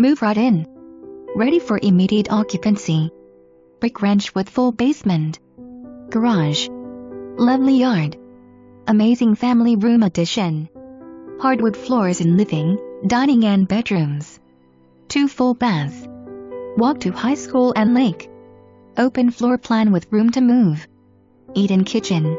Move right in. Ready for immediate occupancy. Brick ranch with full basement. Garage. Lovely yard. Amazing family room addition. Hardwood floors in living, dining and bedrooms. 2 full baths. Walk to high school and lake. Open floor plan with room to move. Eat-in kitchen.